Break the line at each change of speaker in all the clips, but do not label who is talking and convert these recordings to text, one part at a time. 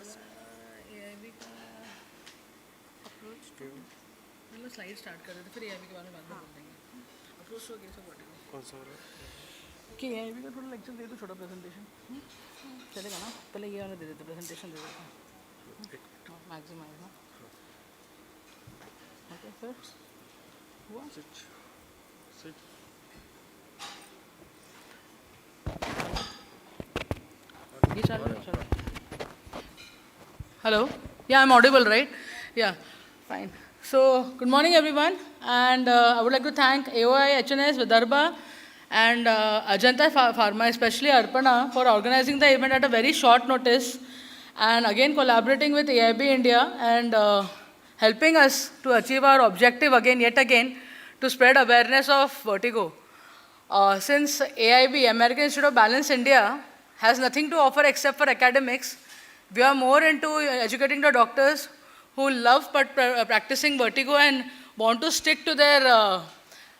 AIB का approach to मैं slide start कर रहे थे, फिर एआईबी के बारे में बाद में बोल देंगे। Approach to case of vertigo
कौन सा वाला?
कि एआईबी का थोड़ा लेक्चर दे दो, छोटा प्रेजेंटेशन चलेगा ना? पहले ये वाला दे देते, प्रेजेंटेशन दे देते हैं मैक्सिमाइज ना। ओके फिर हुआ ये चलो। Hello. Yeah, I'm audible, right? Yeah, fine. So, good morning, everyone. And I would like to thank AOI, HNS, Vidarbha, and Ajanta Pharma, especially Arpana, for organizing the event at a very short notice. And again, collaborating with AIB India and helping us to achieve our objective again, yet again, to spread awareness of vertigo. Since AIB, American Institute of Balance India, has nothing to offer except for academics, we are more into educating the doctors who love practicing vertigo and want to stick to their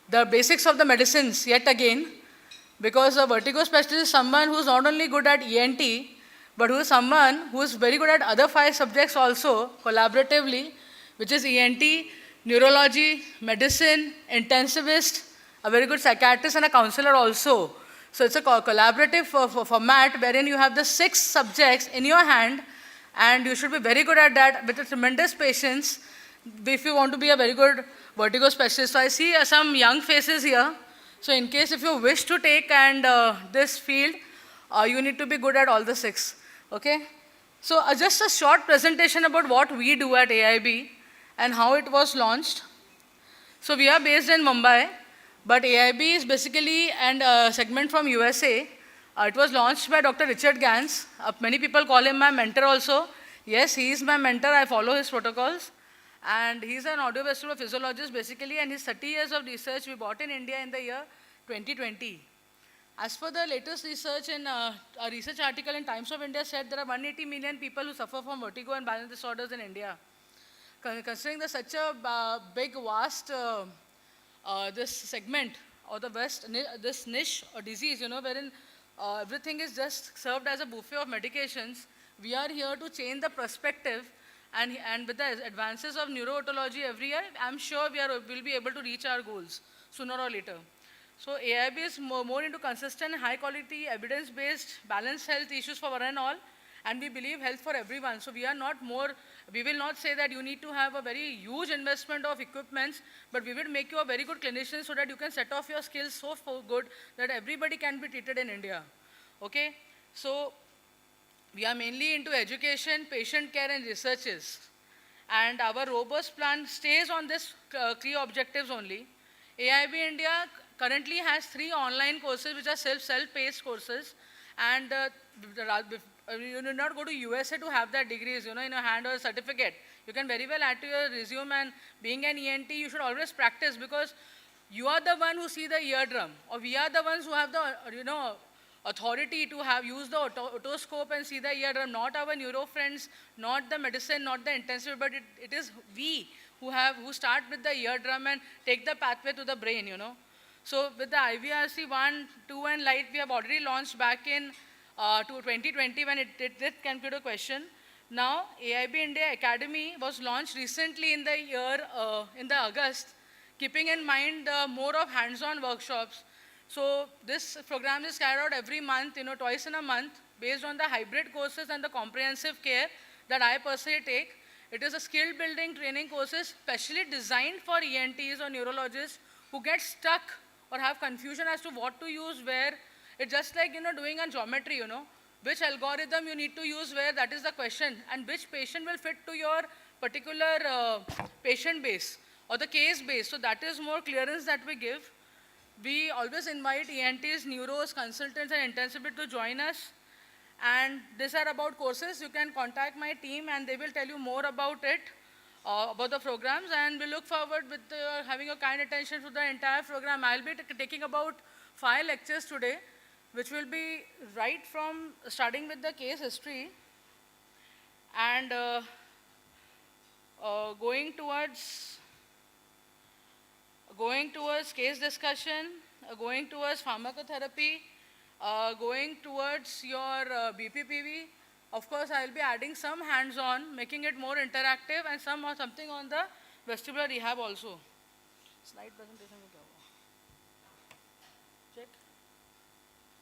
the basics of the medicines yet again, because a vertigo specialist is someone who is not only good at ENT, but who is someone who is very good at other 5 subjects also collaboratively, which is ENT, neurology, medicine, intensivist, a very good psychiatrist and a counselor also. So it's a collaborative format wherein you have the 6 subjects in your hand, and you should be very good at that with a tremendous patience if you want to be a very good vertigo specialist. So I see some young faces here. So in case if you wish to take and this field, you need to be good at all the 6. Okay? So just a short presentation about what we do at AIB and how it was launched. So we are based in Mumbai, but AIB is basically a segment from USA. It was launched by Dr. Richard Gans. Many people call him my mentor also. Yes, he is my mentor. I follow his protocols. And he's an audiovascular physiologist basically, and his 30 years of research we bought in India in the year 2020. As per the latest research in a research article in Times of India said there are 180 million people who suffer from vertigo and balance disorders in India. Considering the such a big, vast this segment or this niche or disease, wherein everything is just served as a buffet of medications, we are here to change the perspective, and with the advances of neurootology every year, I'm sure we'll be able to reach our goals sooner or later. So AIB is more into consistent, high quality, evidence-based, balanced health issues for one and all, and we believe health for everyone. So we will not say that you need to have a very huge investment of equipments, but we will make you a very good clinician so that you can set off your skills so good that everybody can be treated in India. Okay? So we are mainly into education, patient care and researches. And our robust plan stays on this 3 objectives only. AIB India currently has 3 online courses which are self-paced courses, and you do not go to USA to have that degrees, in your hand or a certificate. You can very well add to your resume, and being an ENT, you should always practice, because you are the one who see the eardrum, or we are the ones who have the, authority to have used the otoscope and see the eardrum, not our neuro friends, not the medicine, not the intensive, but it is we who start with the eardrum and take the pathway to the brain, So with the IVRC 1, 2 and Light, we have already launched back in to 2020 when it did computer question. Now AIB India Academy was launched recently in the year, in the August, keeping in mind more of hands-on workshops. So this program is carried out every month, twice in a month, based on the hybrid courses and the comprehensive care that I personally take. It is a skill building training courses specially designed for ENTs or neurologists who get stuck or have confusion as to what to use where. It's just like, doing a geometry, which algorithm you need to use where, that is the question, and which patient will fit to your particular patient base or the case base. So that is more clearance that we give. We always invite ENTs, neuros, consultants, and intensivists to join us. And these are about courses. You can contact my team, and they will tell you more about it, about the programs. And we look forward with having a kind attention to the entire program. I'll be taking about 5 lectures today, which will be right from starting with the case history and going towards case discussion, going towards pharmacotherapy, going towards your BPPV, Of course, I'll be adding some hands-on, making it more interactive, and something on the vestibular rehab also. Slide presentation में क्या हुआ? Check.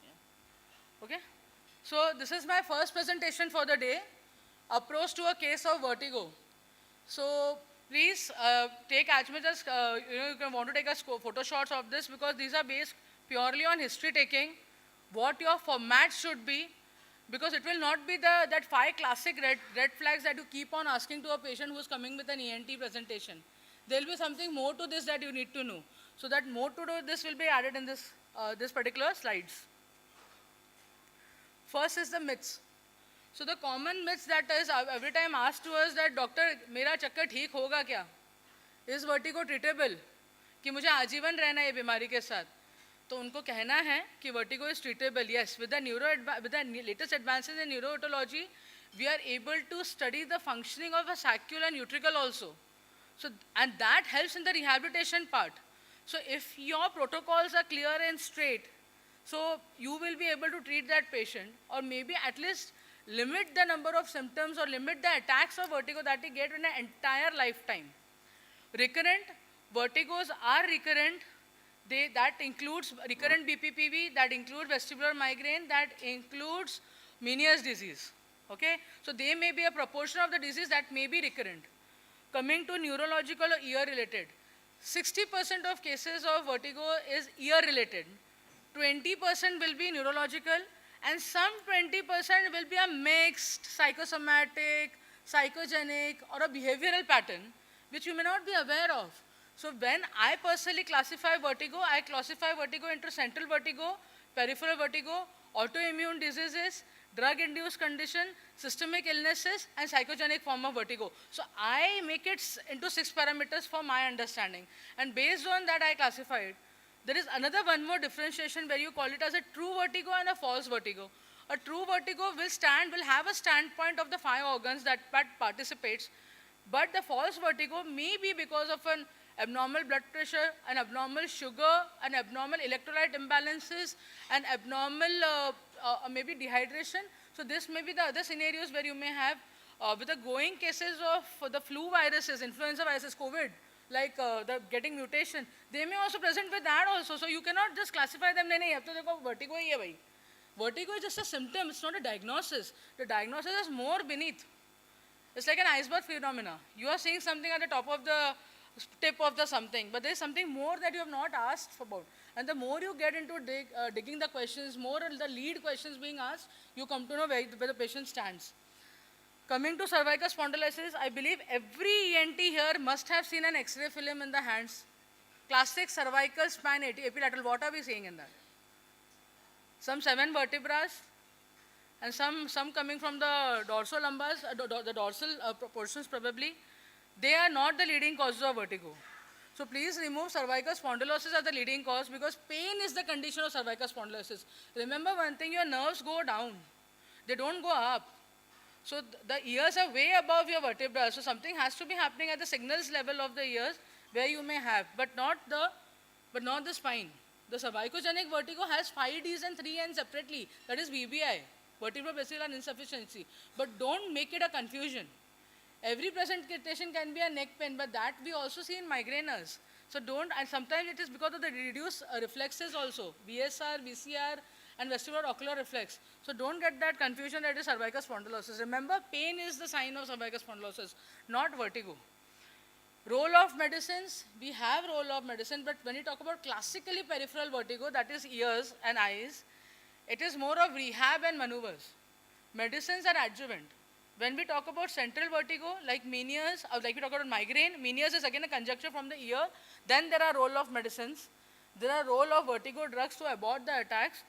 Yeah. Okay. So this is my first presentation for the day. Approach to a case of vertigo. So please take as much as you can want to take photo shots of this, because these are based purely on history taking, what your format should be, because it will not be that 5 classic red flags that you keep on asking to a patient who is coming with an ENT presentation. There will be something more to this that you need to know. So that more to do this will be added in this particular slides. First is the myths. So the common myths that is every time asked to us that doctor मेरा चक्कर ठीक होगा क्या? Is vertigo treatable? कि मुझे आजीवन रहना है ये बीमारी के साथ. तो उनको कहना है कि vertigo is treatable. Yes, with the latest advances in neuroetology, we are able to study the functioning of a saccule and utricle also. So, and that helps in the rehabilitation part. So if your protocols are clear and straight, so you will be able to treat that patient, or maybe at least limit the number of symptoms or limit the attacks of vertigo that he get in an entire lifetime. Recurrent vertigos are recurrent. That includes recurrent BPPV, that includes vestibular migraine, that includes Meniere's disease. Okay? So they may be a proportion of the disease that may be recurrent. Coming to neurological or ear-related, 60% of cases of vertigo is ear-related. 20% will be neurological, and some 20% will be a mixed psychosomatic, psychogenic, or a behavioral pattern, which you may not be aware of. So when I personally classify vertigo into central vertigo, peripheral vertigo, autoimmune diseases, drug-induced condition, systemic illnesses, and psychogenic form of vertigo. So I make it into 6 parameters for my understanding. And based on that, I classify it. There is one more differentiation where you call it as a true vertigo and a false vertigo. A true vertigo will have a standpoint of the 5 organs that participates, but the false vertigo may be because of an abnormal blood pressure, an abnormal sugar, an abnormal electrolyte imbalances, an abnormal maybe dehydration. So this may be the other scenarios where you may have with the going cases of the flu viruses, influenza viruses, COVID, like the getting mutation, they may also present with that also. So you cannot just classify them, nahi, ab to dekho vertigo hi hai bhai. Vertigo is just a symptom, it's not a diagnosis. The diagnosis is more beneath. It's like an iceberg phenomena. You are seeing something at the top of the tip of the something, but there is something more that you have not asked about. And the more you get into digging the questions, more the lead questions being asked, you come to know where the patient stands. Coming to cervical spondylosis, I believe every ENT here must have seen an X-ray film in the hands. Classic cervical spine epilateral, what are we seeing in that? Some 7 vertebrae, and some coming from the dorsolumbars, the dorsal portions probably. They are not the leading causes of vertigo. So please remove cervical spondylosis as the leading cause, because pain is the condition of cervical spondylosis. Remember one thing, your nerves go down. They don't go up. So the ears are way above your vertebrae. So something has to be happening at the signals level of the ears where you may have, but not the spine. The cervicogenic vertigo has 5Ds and 3N separately. That is VBI, vertebrovascular insufficiency. But don't make it a confusion. Every presentation can be a neck pain, but that we also see in migraineurs. So don't, and sometimes it is because of the reduced reflexes also, VSR, VCR, and vestibular ocular reflex. So don't get that confusion that is cervical spondylosis. Remember, pain is the sign of cervical spondylosis, not vertigo. Role of medicines, we have role of medicine, but when you talk about classically peripheral vertigo, that is ears and eyes, it is more of rehab and maneuvers. Medicines are adjuvant. When we talk about central vertigo, like Meniere's, or like we talk about migraine, Meniere's is again a conjuncture from the ear. Then there are role of medicines. There are role of vertigo drugs to abort the attacks.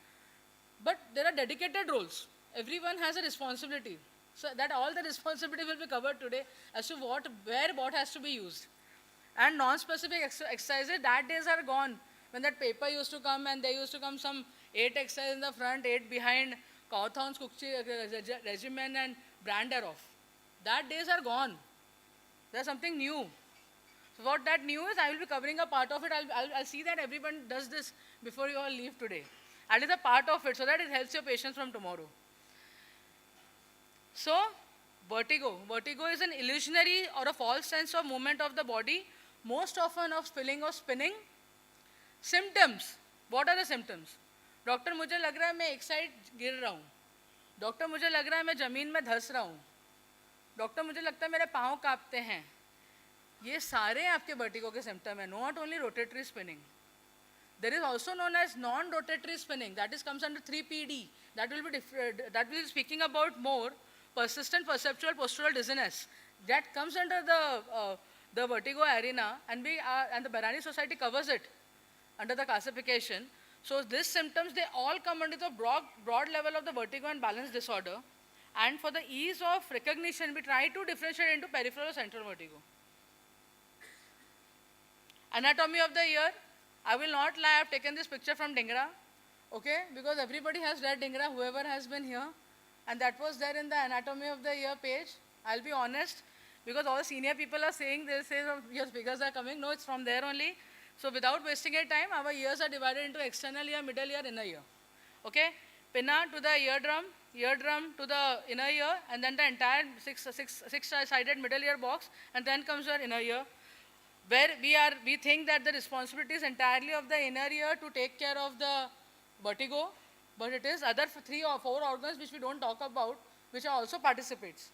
But there are dedicated roles. Everyone has a responsibility. So that all the responsibility will be covered today as to what has to be used. And non-specific exercises, that days are gone. When that paper used to come and there used to come some 8 exercises in the front, 8 behind, Cawthorn's regimen and Brander off. That days are gone. There's something new. So what that new is, I will be covering a part of it. I'll see that everyone does this before you all leave today. That is a part of it so that it helps your patients from tomorrow. So, vertigo. Vertigo is an illusionary or a false sense of movement of the body, most often of spilling or spinning. Symptoms. What are the symptoms? Doctor मुझे लग रहा है मैं एक side गिर रहा हूँ. Doctor मुझे लग रहा है मैं ज़मीन में धंस रहा हूँ. डॉक्टर मुझे लगता है मेरे पाँव कांपते हैं. ये सारे आपके वर्टिगो के सिम्टम हैं. Not only rotatory spinning. There is also known as non-rotatory spinning. That is comes under 3PD. That will be speaking about more persistent perceptual postural dizziness. That comes under the vertigo arena, and the Barani Society covers it under the classification. So these symptoms, they all come under the broad level of the vertigo and balance disorder. And for the ease of recognition, we try to differentiate into peripheral or central vertigo. Anatomy of the ear. I will not lie, I have taken this picture from Dhingra, okay, because everybody has read Dhingra, whoever has been here, and that was there in the anatomy of the ear page. I'll be honest, because all the senior people are saying, they say your figures are coming. No, it's from there only. So without wasting your time, our ears are divided into external ear, middle ear, inner ear. Okay, pinna to the eardrum to the inner ear, and then the entire six-sided middle ear box, and then comes your inner ear, where we think that the responsibility is entirely of the inner ear to take care of the vertigo, but it is other 3 or 4 organs which we don't talk about, which are also participates.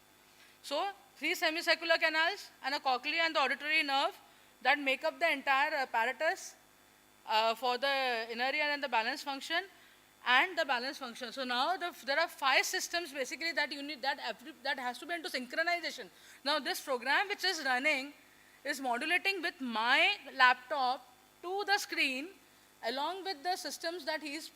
So 3 semicircular canals and a cochlea and the auditory nerve that make up the entire apparatus for the inner ear and the balance function and the balance function. So now there are 5 systems basically that you need, that has to be into synchronization. Now this program which is running is modulating with my laptop to the screen along with the systems that he is